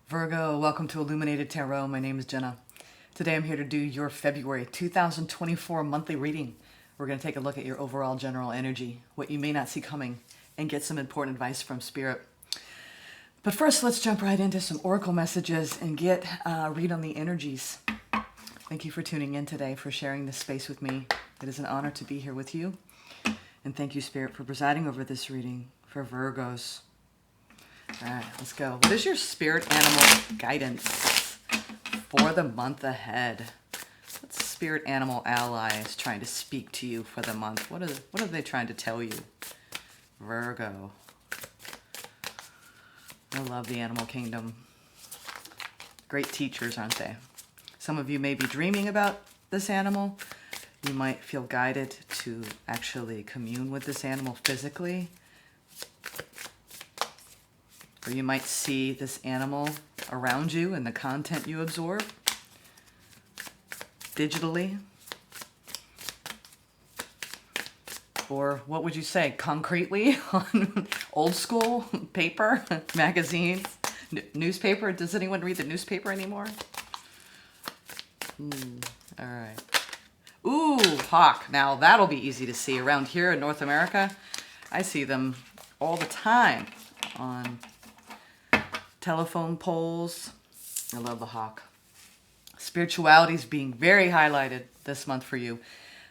Virgo, welcome to Illuminated Tarot. My name is Jenna. Today I'm here to do your February 2024 monthly reading. We're going to take a look at your overall general energy, what you may not see coming, and get some important advice from Spirit. But first, let's jump right into some oracle messages and get a read on the energies. Thank you for tuning in today, for sharing this space with me. It is an honor to be here with you. And thank you, Spirit, for presiding over this reading for Virgos. All right, let's go. What is your spirit animal guidance for the month ahead? What spirit animal ally is trying to speak to you for the month? What are they trying to tell you? Virgo. I love the animal kingdom. Great teachers, aren't they? Some of you may be dreaming about this animal. You might feel guided to actually commune with this animal physically. Or you might see this animal around you and the content you absorb digitally. Or what would you say, concretely on old school paper, magazines, newspaper? Does anyone read the newspaper anymore? All right. Ooh, hawk. Now that'll be easy to see around here in North America. I see them all the time on telephone poles. I love the hawk. Spirituality is being very highlighted this month for you.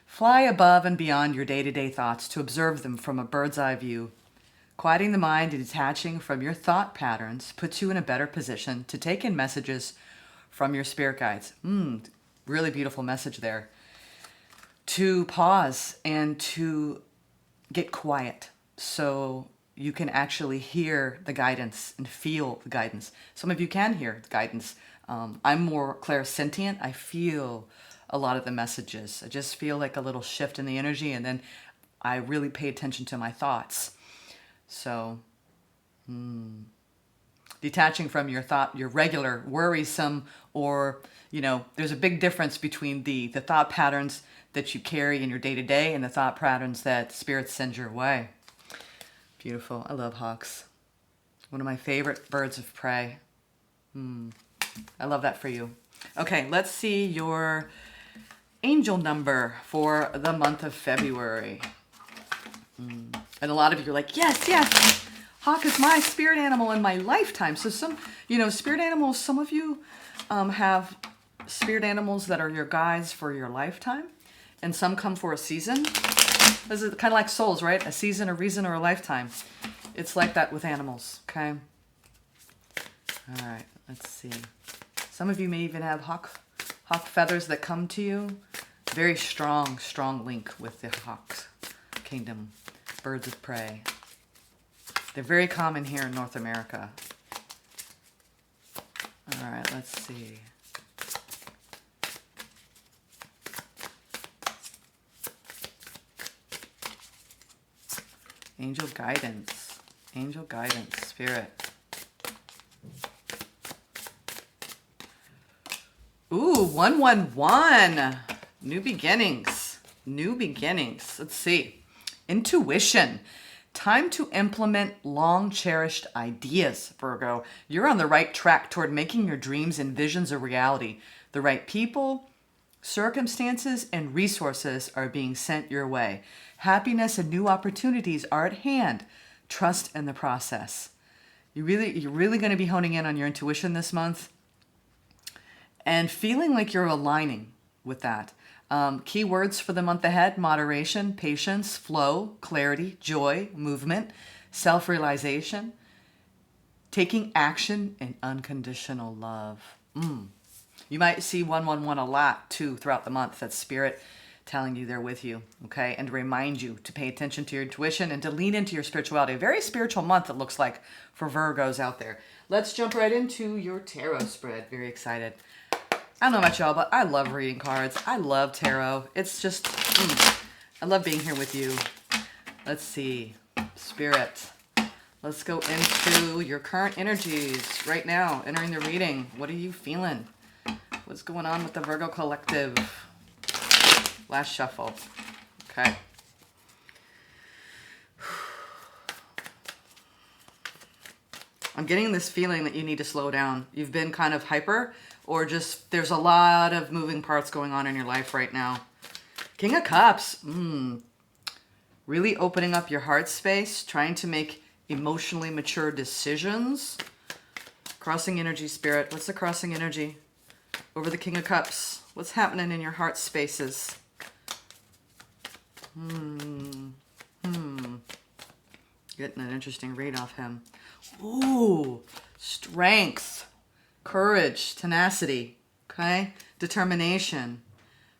Fly above and beyond your day-to-day thoughts to observe them from a bird's eye view. Quieting the mind and detaching from your thought patterns puts you in a better position to take in messages from your spirit guides. Really beautiful message there. To pause and to get quiet so you can actually hear the guidance and feel the guidance. Some of you can hear the guidance. I'm more clairsentient. I feel a lot of the messages. I just feel like a little shift in the energy, and then I really pay attention to my thoughts. So, detaching from your regular worrisome, or, there's a big difference between the thought patterns that you carry in your day-to-day and the thought patterns that Spirit sends your way. Beautiful. I love hawks. One of my favorite birds of prey. I love that for you. Okay, let's see your angel number for the month of February. And a lot of you are like, yes, hawk is my spirit animal in my lifetime. So some, spirit animals, some of you have spirit animals that are your guides for your lifetime. And some come for a season. This is kind of like souls, right? A season, a reason, or a lifetime. It's like that with animals, okay? All right, let's see. Some of you may even have hawk feathers that come to you. Very strong link with the hawk kingdom, birds of prey. They're very common here in North America. All right, let's see. Angel guidance, Spirit. Ooh, 111. New beginnings. Let's see. Intuition. Time to implement long-cherished ideas, Virgo. You're on the right track toward making your dreams and visions a reality. The right people, circumstances, and resources are being sent your way. Happiness and new opportunities are at hand. Trust in the process. You're really going to be honing in on your intuition this month and feeling like you're aligning with that. Key words for the month ahead: moderation, patience, flow, clarity, joy, movement, self-realization, taking action, and unconditional love. You might see 111 a lot too throughout the month. That's Spirit telling you they're with you, okay? And to remind you to pay attention to your intuition and to lean into your spirituality. A very spiritual month, it looks like, for Virgos out there. Let's jump right into your tarot spread. Very excited. I don't know about y'all, but I love reading cards. I love tarot. It's just, I love being here with you. Let's see. Spirit. Let's go into your current energies right now, entering the reading. What are you feeling? What's going on with the Virgo collective? Last shuffle. Okay. I'm getting this feeling that you need to slow down. You've been kind of hyper, or just there's a lot of moving parts going on in your life right now. King of Cups. Really opening up your heart space, trying to make emotionally mature decisions. Crossing energy, Spirit. What's the crossing energy over the King of Cups? What's happening in your heart spaces? Getting an interesting read off him. Ooh, strength, courage, tenacity, okay? Determination.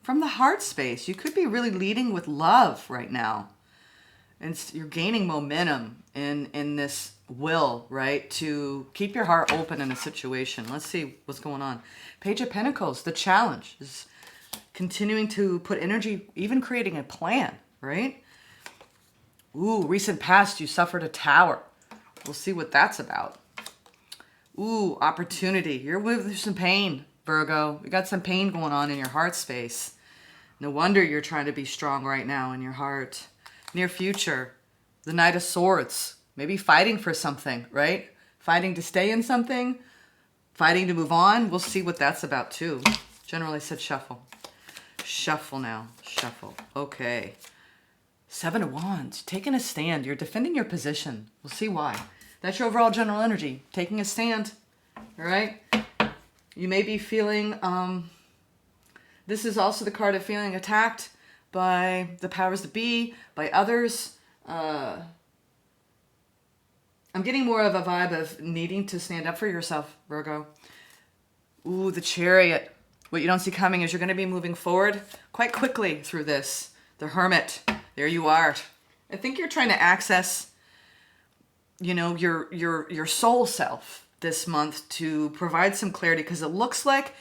From the heart space, you could be really leading with love right now. And you're gaining momentum in this will, right? To keep your heart open in a situation. Let's see what's going on. Page of Pentacles, the challenge is continuing to put energy, even creating a plan, right? Ooh, recent past, you suffered a tower. We'll see what that's about. Ooh, opportunity. You're with some pain, Virgo. You got some pain going on in your heart space. No wonder you're trying to be strong right now in your heart. Near future, the Knight of Swords. Maybe fighting for something, right? Fighting to stay in something. Fighting to move on. We'll see what that's about too. Generally said shuffle. Shuffle now. Shuffle. Okay. Seven of Wands. Taking a stand. You're defending your position. We'll see why. That's your overall general energy. Taking a stand. All right? You may be feeling... this is also the card of feeling attacked by the powers that be, by others. I'm getting more of a vibe of needing to stand up for yourself, Virgo. Ooh, the Chariot. What you don't see coming is you're going to be moving forward quite quickly through this. The Hermit. There you are. I think you're trying to access, you know, your soul self this month to provide some clarity, because it looks like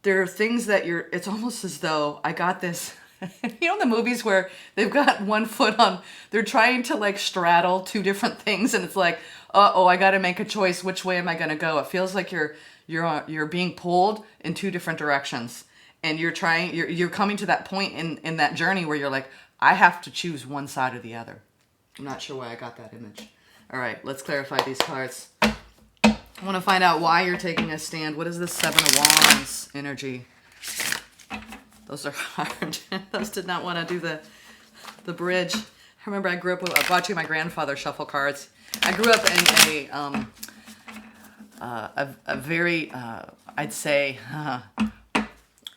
there are things that it's almost as though I got this. You know, in the movies where they've got one foot on, they're trying to like straddle two different things, and it's like, uh-oh, I got to make a choice. Which way am I going to go? It feels like you're being pulled in two different directions, and you're coming to that point in that journey where you're like, I have to choose one side or the other. I'm not sure why I got that image. All right, let's clarify these cards. I want to find out why you're taking a stand. What is the Seven of Wands energy? Those are hard. Those did not want to do the bridge. I remember I grew up watching my grandfather shuffle cards. I grew up in a very, I'd say,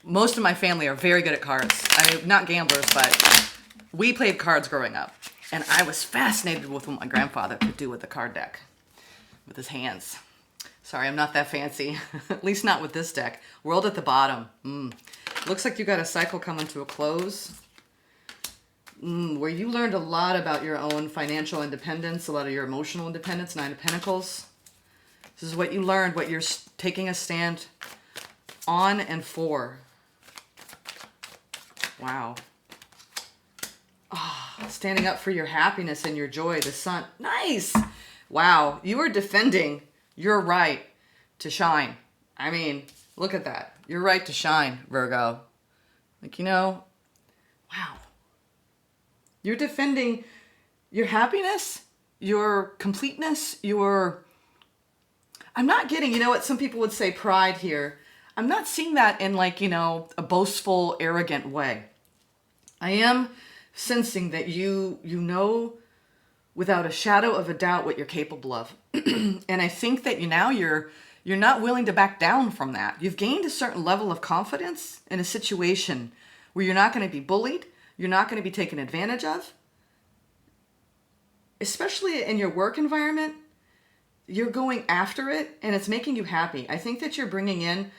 most of my family are very good at cards. I mean, not gamblers, but we played cards growing up. And I was fascinated with what my grandfather could do with the card deck, with his hands. Sorry, I'm not that fancy. At least not with this deck. World at the bottom. Looks like you got a cycle coming to a close. Where you learned a lot about your own financial independence, a lot of your emotional independence, Nine of Pentacles. This is what you learned, what you're taking a stand on and for. Wow. Oh, standing up for your happiness and your joy, the Sun. Nice. Wow. You are defending your right to shine. I mean, look at that. Your right to shine, Virgo. Like, you know, wow. You're defending your happiness, your completeness, I'm not getting, you know what, some people would say pride here. I'm not seeing that in like, you know, a boastful, arrogant way. I am sensing that you know without a shadow of a doubt what you're capable of. And I think that you're not willing to back down from that. You've gained a certain level of confidence in a situation where you're not going to be bullied. You're not going to be taken advantage of. Especially in your work environment, you're going after it and it's making you happy. I think that you're bringing in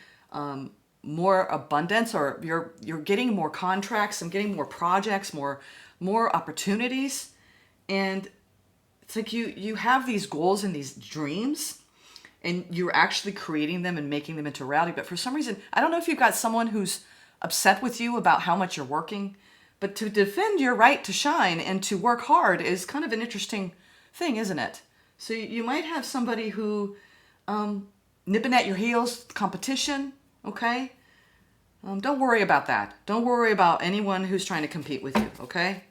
more abundance, or you're getting more contracts and getting more projects, more opportunities. And it's like you have these goals and these dreams, and you're actually creating them and making them into reality. But for some reason, I don't know if you've got someone who's upset with you about how much you're working, but to defend your right to shine and to work hard is kind of an interesting thing, isn't it? So you might have somebody who nipping at your heels, competition, okay? Don't worry about that. Don't worry about anyone who's trying to compete with you, okay?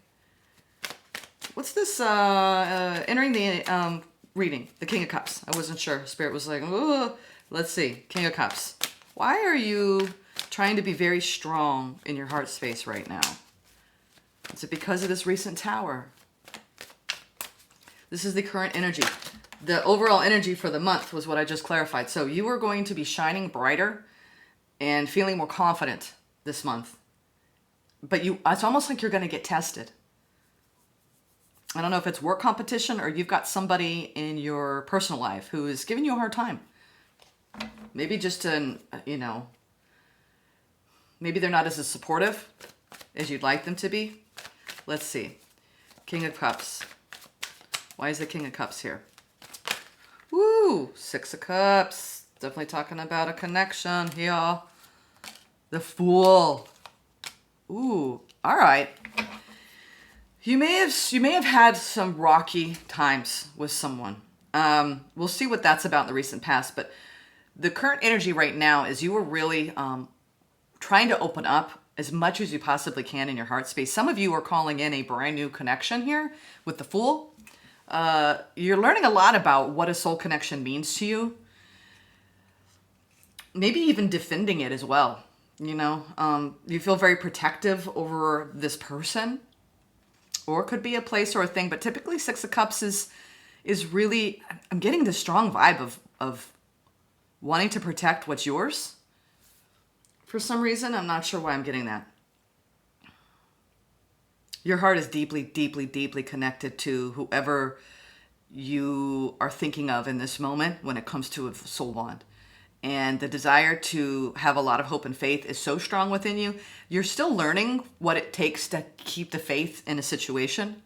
What's this? Entering the reading, the King of Cups. I wasn't sure. Spirit was like, oh, let's see. King of Cups. Why are you trying to be very strong in your heart space right now? Is it because of this recent Tower? This is the current energy. The overall energy for the month was what I just clarified. So you are going to be shining brighter and feeling more confident this month. But it's almost like you're going to get tested. I don't know if it's work competition or you've got somebody in your personal life who is giving you a hard time. Maybe just maybe they're not as supportive as you'd like them to be. Let's see. King of Cups. Why is the King of Cups here? Woo! 6 of Cups. Definitely talking about a connection here. The Fool. Ooh, all right. You may have had some rocky times with someone. We'll see what that's about in the recent past, but the current energy right now is you are really trying to open up as much as you possibly can in your heart space. Some of you are calling in a brand new connection here with the Fool. You're learning a lot about what a soul connection means to you. Maybe even defending it as well. You feel very protective over this person, or it could be a place or a thing, but typically 6 of Cups is really, I'm getting this strong vibe of wanting to protect what's yours. For some reason, I'm not sure why I'm getting that. Your heart is deeply, deeply, deeply connected to whoever you are thinking of in this moment when it comes to a soul bond. And the desire to have a lot of hope and faith is so strong within you. You're still learning what it takes to keep the faith in a situation.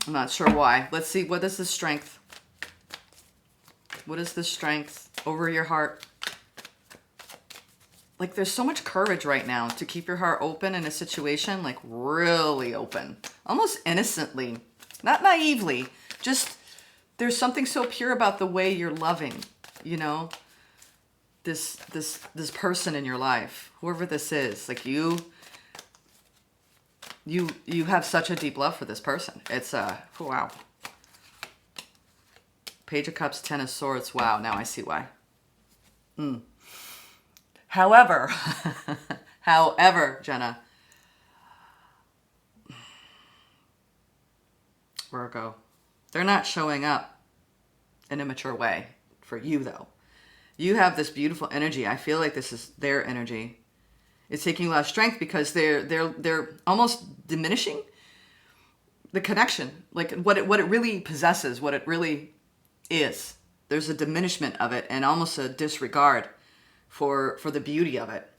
I'm not sure why. Let's see, what is the strength? What is the strength over your heart? Like, there's so much courage right now to keep your heart open in a situation, like really open, almost innocently, not naively. Just, there's something so pure about the way you're loving, this person in your life, whoever this is. Like, you have such a deep love for this person. It's wow. Page of Cups, 10 of Swords. Wow, now I see why. However, Jenna, Virgo, they're not showing up in a mature way for you, though. You have this beautiful energy. I feel like this is their energy. It's taking a lot of strength because they're almost diminishing the connection, like what it really possesses, what it really is. There's a diminishment of it and almost a disregard for the beauty of it.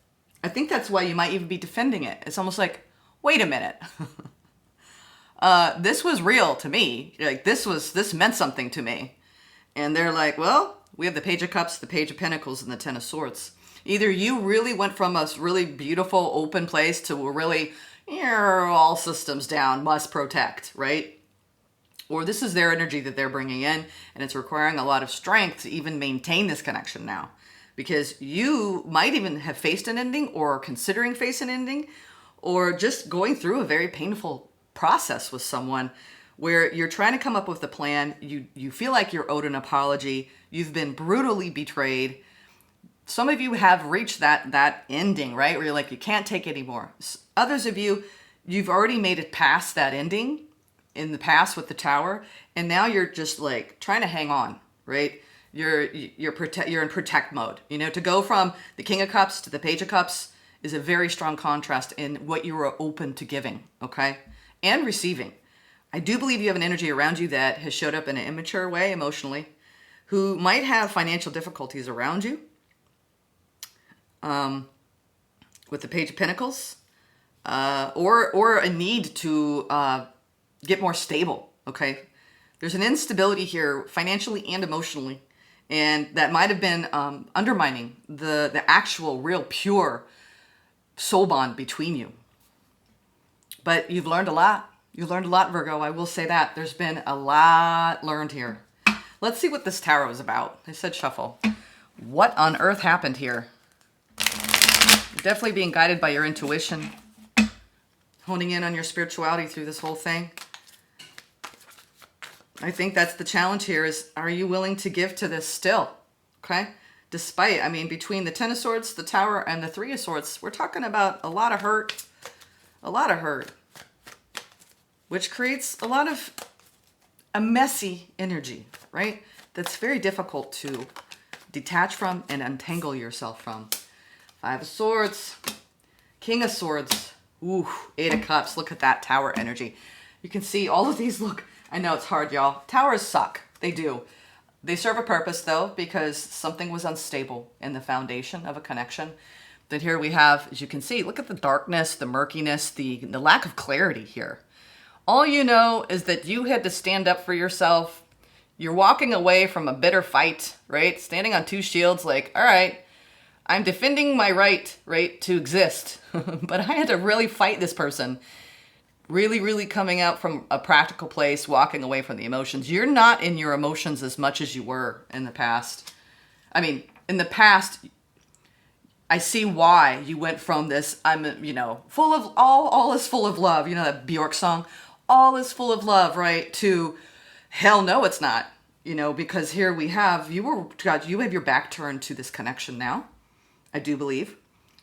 I think that's why you might even be defending it. It's almost like, wait a minute. This was real to me. Like, this meant something to me. And they're like, well, we have the Page of Cups, the Page of Pentacles, and the 10 of Swords. Either you really went from a really beautiful, open place to a really, all systems down, must protect, right? Or this is their energy that they're bringing in, and it's requiring a lot of strength to even maintain this connection now. Because you might even have faced an ending, or considering facing an ending, or just going through a very painful process with someone where you're trying to come up with a plan. You feel like you're owed an apology. You've been brutally betrayed. Some of you have reached that ending, right? Where you're like, you can't take it anymore. Others of you, you've already made it past that ending in the past with the Tower. And now you're just like trying to hang on, right? You're in protect mode. To go from the King of Cups to the Page of Cups is a very strong contrast in what you are open to giving, okay? And receiving. I do believe you have an energy around you that has showed up in an immature way emotionally, who might have financial difficulties around you. With the Page of Pentacles, or a need to get more stable, okay? There's an instability here financially and emotionally. And that might have been undermining the actual, real, pure soul bond between you. But you've learned a lot. You learned a lot, Virgo. I will say that. There's been a lot learned here. Let's see what this tarot is about. I said shuffle. What on earth happened here? You're definitely being guided by your intuition. Honing in on your spirituality through this whole thing. I think that's the challenge here is, are you willing to give to this still? Okay. Despite, I mean, between the Ten of Swords, the Tower, and the Three of Swords, we're talking about a lot of hurt, which creates a messy energy, right? That's very difficult to detach from and untangle yourself from. Five of Swords, King of Swords, ooh, Eight of Cups. Look at that Tower energy. You can see all of these look, I know it's hard, y'all. Towers suck. They do. They serve a purpose, though, because something was unstable in the foundation of a connection. Then here we have, as you can see, look at the darkness, the murkiness, the lack of clarity here. All you know is that you had to stand up for yourself. You're walking away from a bitter fight, right? Standing on two shields like, all right, I'm defending my right, to exist. But I had to really fight this person. Really, really coming out from a practical place, walking away from the emotions. You're not in your emotions as much as you were in the past. I mean, in the past, I see why you went from this, full of, all is full of love. You know that Bjork song? All is full of love, right? To hell no, it's not. Because here we have, you have your back turned to this connection now. I do believe.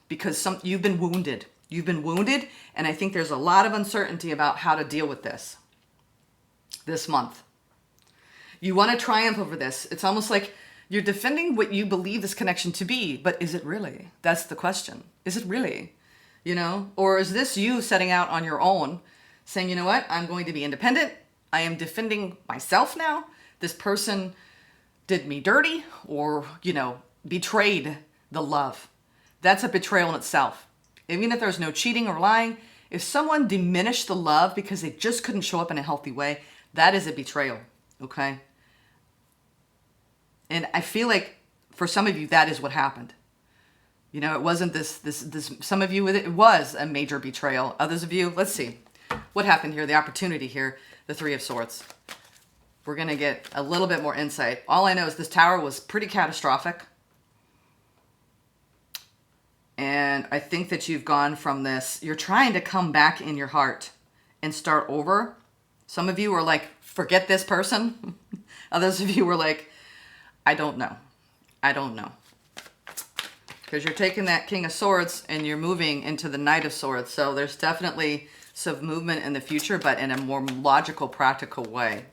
Because you've been wounded. You've been wounded, and I think there's a lot of uncertainty about how to deal with this month. You want to triumph over this. It's almost like you're defending what you believe this connection to be, but is it really? That's the question. Is it really? Or is this you setting out on your own, saying, you know what, I'm going to be independent. I am defending myself now. This person did me dirty or, betrayed the love. That's a betrayal in itself. Even if there's no cheating or lying, if someone diminished the love because they just couldn't show up in a healthy way, that is a betrayal, okay? And I feel like for some of you, that is what happened. It wasn't this, some of you, it was a major betrayal. Others of you, let's see. What happened here? The opportunity here, the Three of Swords. We're going to get a little bit more insight. All I know is this Tower was pretty catastrophic. And I think that you've gone from this, you're trying to come back in your heart and start over. Some of you are like, forget this person. Others of you were like, I don't know. Because you're taking that King of Swords and you're moving into the Knight of Swords. So there's definitely some movement in the future, but in a more logical, practical way.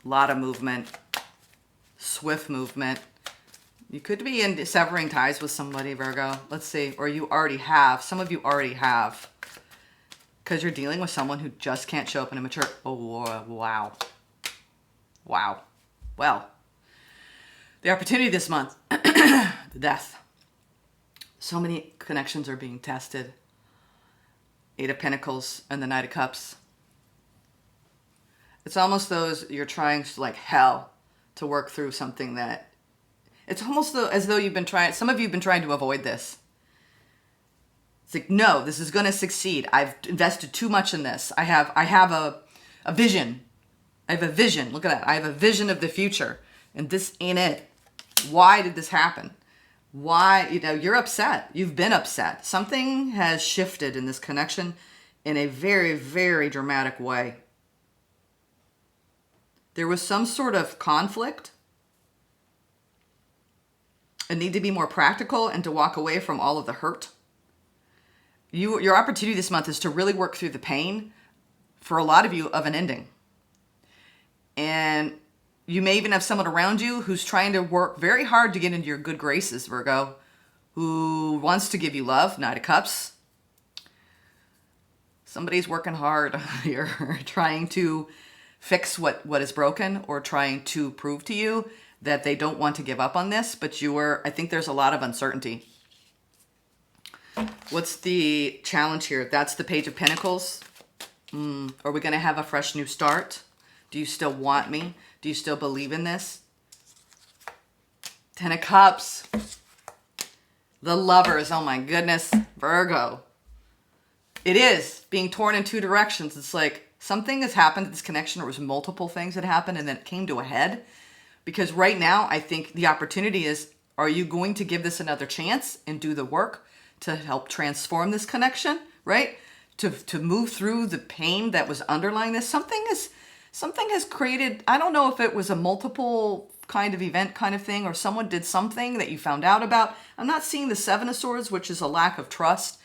A lot of movement, swift movement. You could be in severing ties with somebody, Virgo. Let's see. Or you already have. Some of you already have. Because you're dealing with someone who just can't show up in a mature... Oh, wow. Wow. Well, the opportunity this month. The death. So many connections are being tested. Eight of Pentacles and the Knight of Cups. It's almost those you're trying like hell to work through something that... It's almost as though you've been trying, some of you have been trying to avoid this. It's like, no, this is going to succeed. I've invested too much in this. I have a vision. I have a vision. Look at that. I have a vision of the future. And this ain't it. Why did this happen? Why, you're upset. You've been upset. Something has shifted in this connection in a very, very dramatic way. There was some sort of conflict. A need to be more practical and to walk away from all of the hurt. Your opportunity this month is to really work through the pain, for a lot of you, of an ending. And you may even have someone around you who's trying to work very hard to get into your good graces, Virgo, who wants to give you love, Knight of Cups. Somebody's working hard here, trying to fix what is broken or trying to prove to you that they don't want to give up on this, but I think there's a lot of uncertainty. What's the challenge here? That's the Page of Pentacles. Are we going to have a fresh new start? Do you still want me? Do you still believe in this? Ten of Cups. The Lovers. Oh my goodness. Virgo. It is being torn in two directions. It's like something has happened to this connection. There was multiple things that happened and then it came to a head. Because right now, I think the opportunity is, are you going to give this another chance and do the work to help transform this connection, right? To move through the pain that was underlying this. Something something has created, I don't know if it was a multiple kind of event kind of thing, or someone did something that you found out about. I'm not seeing the Seven of Swords, which is a lack of trust.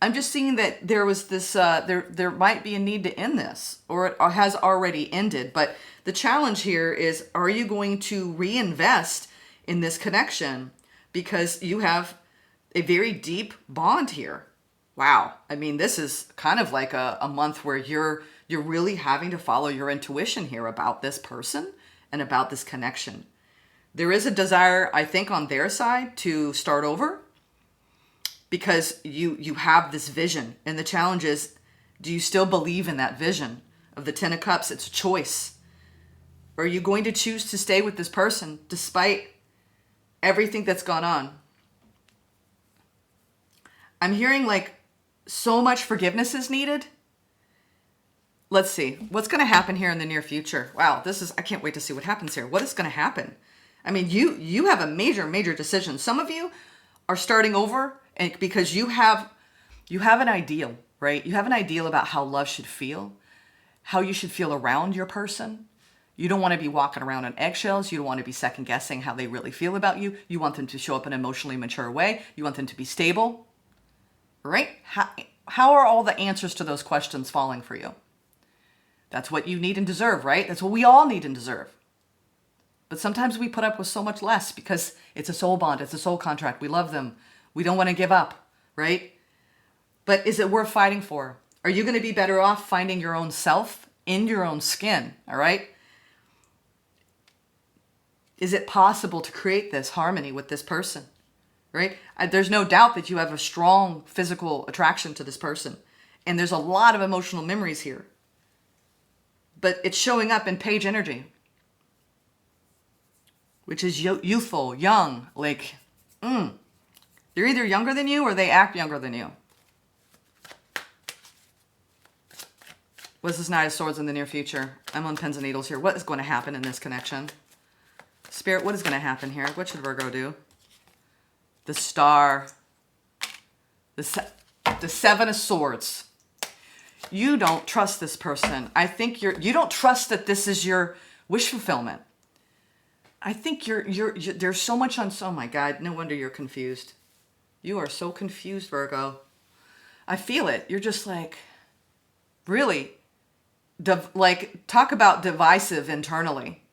I'm just seeing that there was this, there might be a need to end this, or it has already ended. But the challenge here is, are you going to reinvest in this connection? Because you have a very deep bond here. Wow. I mean, this is kind of like a month where you're really having to follow your intuition here about this person and about this connection. There is a desire, I think, on their side to start over, because you have this vision. And the challenge is, do you still believe in that vision of the Ten of Cups? It's a choice. Or are you going to choose to stay with this person despite everything that's gone on? I'm hearing like so much forgiveness is needed. Let's see. What's going to happen here in the near future? Wow, I can't wait to see what happens here. What is going to happen? I mean, you have a major decision. Some of you are starting over, and because you have an ideal, right? You have an ideal about how love should feel, how you should feel around your person. You don't want to be walking around on eggshells. You don't want to be second guessing how they really feel about you. You want them to show up in an emotionally mature way. You want them to be stable, right? How are all the answers to those questions falling for you? That's what you need and deserve, right? That's what we all need and deserve. But sometimes we put up with so much less because it's a soul bond. It's a soul contract. We love them. We don't want to give up, right? But is it worth fighting for? Are you going to be better off finding your own self in your own skin, all right? Is it possible to create this harmony with this person, right? There's no doubt that you have a strong physical attraction to this person. And there's a lot of emotional memories here. But it's showing up in page energy, which is youthful, young, like, they're either younger than you or they act younger than you. What's this Knight of Swords in the near future? I'm on pins and needles here. What is going to happen in this connection? Spirit, what is going to happen here? What should Virgo do? The Star. The Seven of Swords. You don't trust this person. I think you don't trust that this is your wish fulfillment. I think there's so much oh my God, no wonder you're confused. You are so confused, Virgo. I feel it. You're just like, really, talk about divisive internally.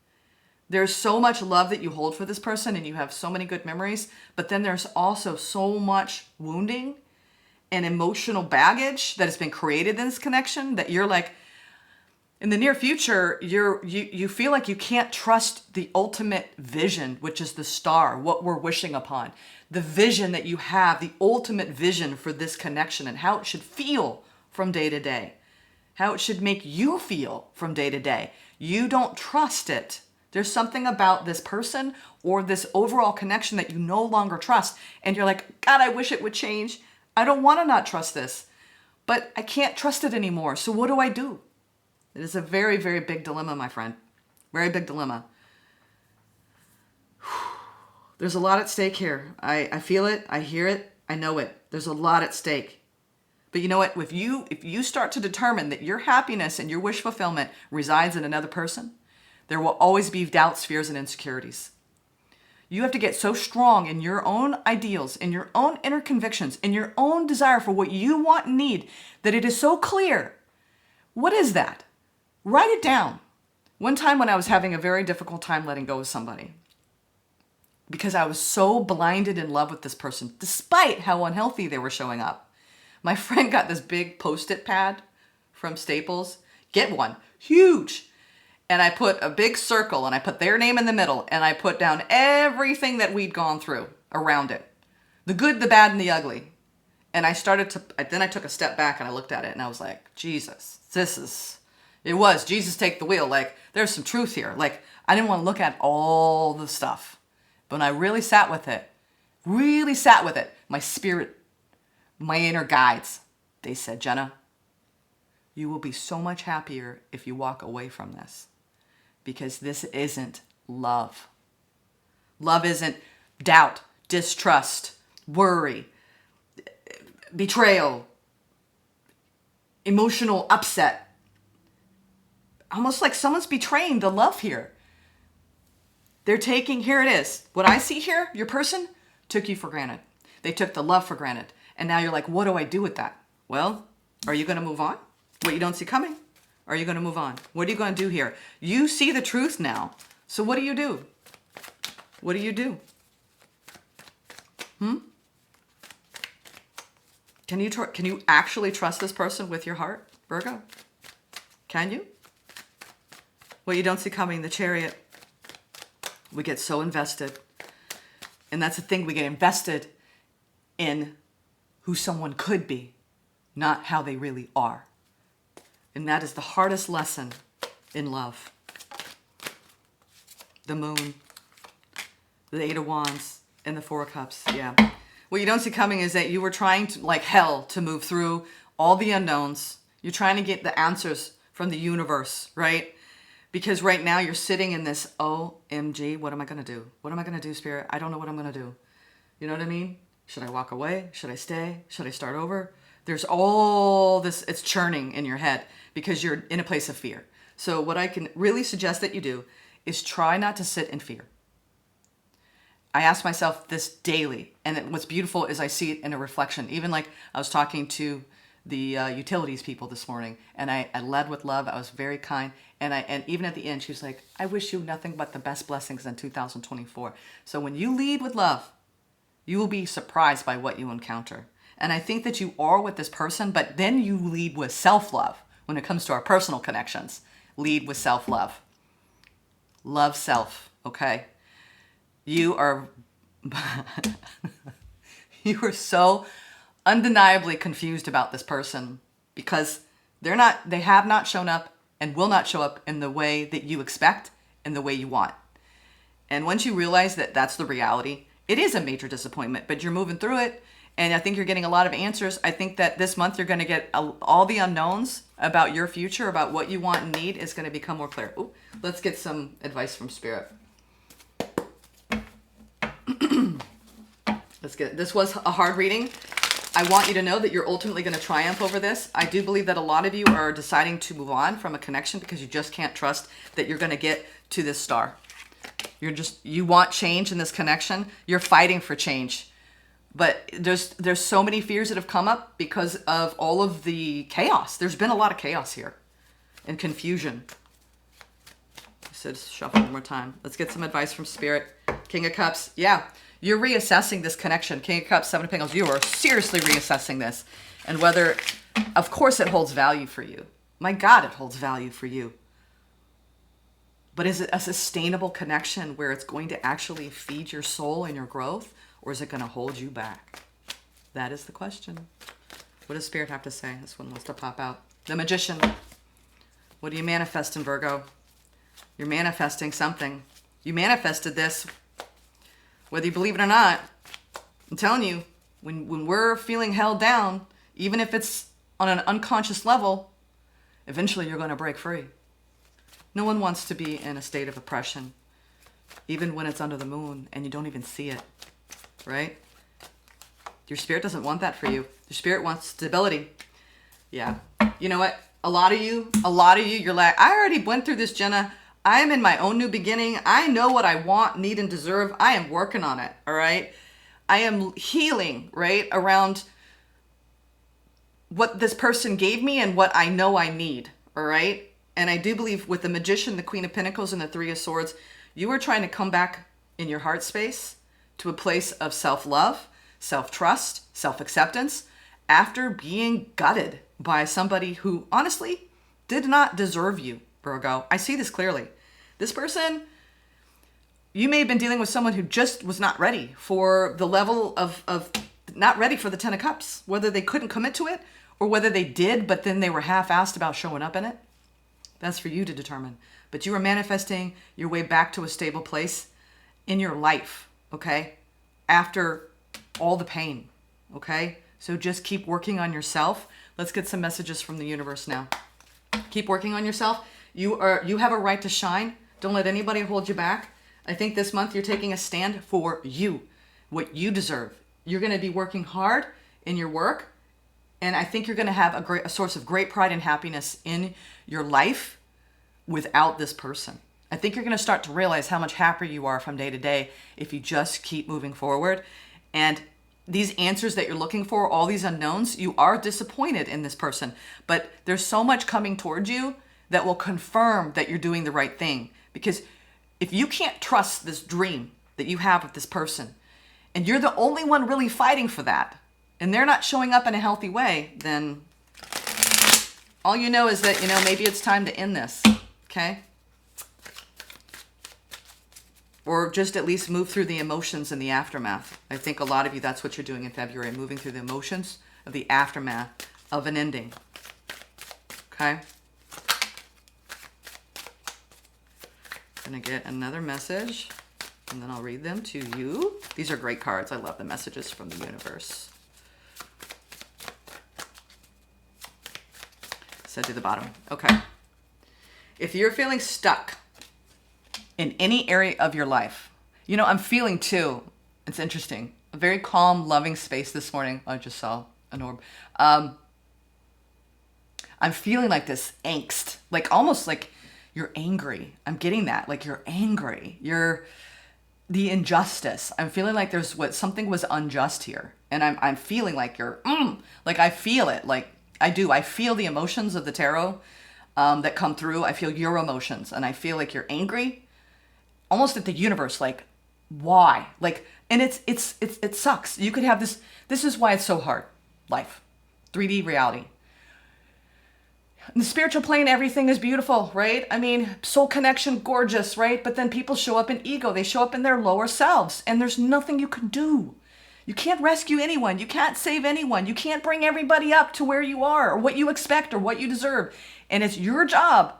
There's so much love that you hold for this person and you have so many good memories, but then there's also so much wounding and emotional baggage that has been created in this connection that you're like, in the near future, you feel like you can't trust the ultimate vision, which is the star, what we're wishing upon. The vision that you have, the ultimate vision for this connection and how it should feel from day to day. How it should make you feel from day to day. You don't trust it. There's something about this person or this overall connection that you no longer trust. And you're like, God, I wish it would change. I don't want to not trust this, but I can't trust it anymore. So what do I do? It is a very, very big dilemma, my friend. Very big dilemma. There's a lot at stake here. I feel it. I hear it. I know it. There's a lot at stake. But you know what? If you start to determine that your happiness and your wish fulfillment resides in another person, there will always be doubts, fears, and insecurities. You have to get so strong in your own ideals, in your own inner convictions, in your own desire for what you want and need, that it is so clear. What is that? Write it down. One time when I was having a very difficult time letting go of somebody, because I was so blinded in love with this person, despite how unhealthy they were showing up. My friend got this big Post-it pad from Staples. Get one. Huge. And I put a big circle and I put their name in the middle and I put down everything that we'd gone through around it. The good, the bad, and the ugly. And then I took a step back and I looked at it and I was like, Jesus, Jesus take the wheel. Like, there's some truth here. Like, I didn't want to look at all the stuff. But when I really sat with it, my spirit, my inner guides, they said, Jenna, you will be so much happier if you walk away from this. Because this isn't love. Love isn't doubt, distrust, worry, betrayal, emotional upset, almost like someone's betraying the love here. They're taking, here it is. What I see here, your person took you for granted. They took the love for granted. And now you're like, what do I do with that? Well, are you going to move on? What you don't see coming? Are you going to move on? What are you going to do here? You see the truth now. So what do you do? What do you do? Can you actually trust this person with your heart, Virgo? Can you? What you don't see coming, the Chariot. We get so invested. And that's the thing, we get invested in who someone could be, not how they really are. And that is the hardest lesson in love. The Moon, the Eight of Wands, and the Four of Cups. Yeah. What you don't see coming is that you were trying to, like hell, to move through all the unknowns. You're trying to get the answers from the universe, right? Because right now you're sitting in this, OMG, what am I going to do? What am I going to do, Spirit? I don't know what I'm going to do. You know what I mean? Should I walk away? Should I stay? Should I start over? There's all this, it's churning in your head because you're in a place of fear. So what I can really suggest that you do is try not to sit in fear. I ask myself this daily, and what's beautiful is I see it in a reflection. Even like I was talking to the utilities people this morning, and I led with love. I was very kind, and even at the end, she was like, "I wish you nothing but the best blessings in 2024." So when you lead with love, you will be surprised by what you encounter. And I think that you are with this person, but then you lead with self-love. When it comes to our personal connections, lead with self-love. Love self, okay? You are so undeniably confused about this person because they have not shown up and will not show up in the way that you expect and the way you want. And once you realize that that's the reality, it is a major disappointment, but you're moving through it. And I think you're getting a lot of answers. I think that this month you're going to get all the unknowns about your future, about what you want and need is going to become more clear. Ooh, let's get some advice from Spirit. This was a hard reading. I want you to know that you're ultimately going to triumph over this. I do believe that a lot of you are deciding to move on from a connection because you just can't trust that you're going to get to this star. You want change in this connection. You're fighting for change. But there's so many fears that have come up because of all of the chaos. There's been a lot of chaos here and confusion. I said shuffle one more time. Let's get some advice from Spirit. King of Cups. Yeah, you're reassessing this connection. King of Cups, Seven of Pentacles. You are seriously reassessing this. And whether, of course, it holds value for you. My God, it holds value for you. But is it a sustainable connection where it's going to actually feed your soul and your growth? Or is it going to hold you back? That is the question. What does Spirit have to say? This one wants to pop out. The Magician. What do you manifest in Virgo? You're manifesting something. You manifested this. Whether you believe it or not, I'm telling you, when we're feeling held down, even if it's on an unconscious level, eventually you're going to break free. No one wants to be in a state of oppression, even when it's under the moon and you don't even see it. Right? Your Spirit doesn't want that for you. Your Spirit wants stability. Yeah. You know what? A lot of you, you're like, I already went through this, Jenna. I am in my own new beginning. I know what I want, need, and deserve. I am working on it. All right. I am healing, right, around what this person gave me and what I know I need. All right. And I do believe with the Magician, the Queen of Pentacles, and the Three of Swords, you are trying to come back in your heart space to a place of self-love, self-trust, self-acceptance after being gutted by somebody who honestly did not deserve you, Virgo. I see this clearly. This person, you may have been dealing with someone who just was not ready for the level of not ready for the Ten of Cups, whether they couldn't commit to it or whether they did, but then they were half-assed about showing up in it. That's for you to determine. But you are manifesting your way back to a stable place in your life. Okay, after all the pain, okay? So just keep working on yourself. Let's get some messages from the universe now. Keep working on yourself. You have a right to shine. Don't let anybody hold you back. I think this month you're taking a stand for you, what you deserve. You're going to be working hard in your work, and I think you're going to have a source of great pride and happiness in your life without this person. I think you're going to start to realize how much happier you are from day to day if you just keep moving forward. And these answers that you're looking for, all these unknowns, you are disappointed in this person, but there's so much coming towards you that will confirm that you're doing the right thing. Because if you can't trust this dream that you have with this person, and you're the only one really fighting for that, and they're not showing up in a healthy way, then all you know is that, maybe it's time to end this, okay? Or just at least move through the emotions and the aftermath. I think a lot of you, that's what you're doing in February, moving through the emotions of the aftermath of an ending. Okay? I'm going to get another message, and then I'll read them to you. These are great cards. I love the messages from the universe. Set to the bottom. Okay. If you're feeling stuck in any area of your life, I'm feeling too, it's interesting, a very calm, loving space this morning. I just saw an orb. I'm feeling like this angst, like almost like you're angry. I'm getting that, like you're angry. You're the injustice. I'm feeling like there's something was unjust here. And I'm feeling like you're, like I feel it, like I do. I feel the emotions of the tarot that come through. I feel your emotions, and I feel like you're angry, almost at the universe. Like, why? Like, and it sucks. You could have this. This is why it's so hard. Life, 3D reality. In the spiritual plane, everything is beautiful, right? I mean, soul connection, gorgeous, right? But then people show up in ego. They show up in their lower selves, and there's nothing you can do. You can't rescue anyone. You can't save anyone. You can't bring everybody up to where you are or what you expect or what you deserve. And it's your job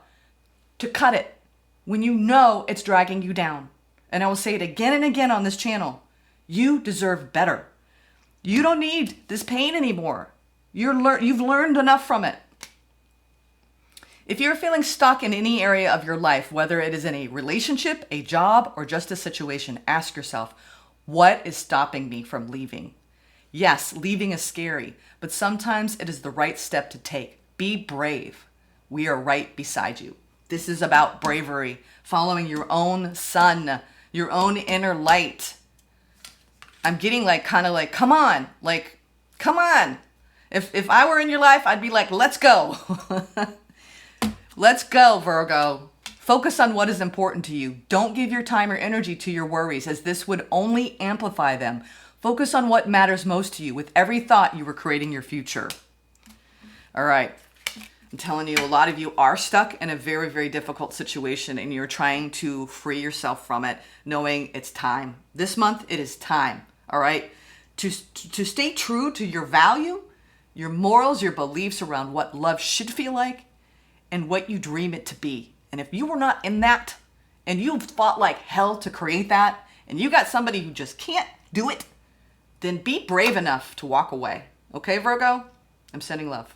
to cut it when you know it's dragging you down. And I will say it again and again on this channel. You deserve better. You don't need this pain anymore. You've learned enough from it. If you're feeling stuck in any area of your life, whether it is in a relationship, a job, or just a situation, ask yourself, what is stopping me from leaving? Yes, leaving is scary, but sometimes it is the right step to take. Be brave. We are right beside you. This is about bravery, following your own sun, your own inner light. I'm getting kind of like, come on, come on. If I were in your life, I'd be like, let's go. Let's go, Virgo. Focus on what is important to you. Don't give your time or energy to your worries, as this would only amplify them. Focus on what matters most to you. With every thought, you are creating your future. All right. I'm telling you, a lot of you are stuck in a very, very difficult situation, and you're trying to free yourself from it, knowing it's time. This month, it is time. All right. To stay true to your value, your morals, your beliefs around what love should feel like, and what you dream it to be. And if you were not in that, and you fought like hell to create that, and you got somebody who just can't do it, then be brave enough to walk away. Okay, Virgo? I'm sending love.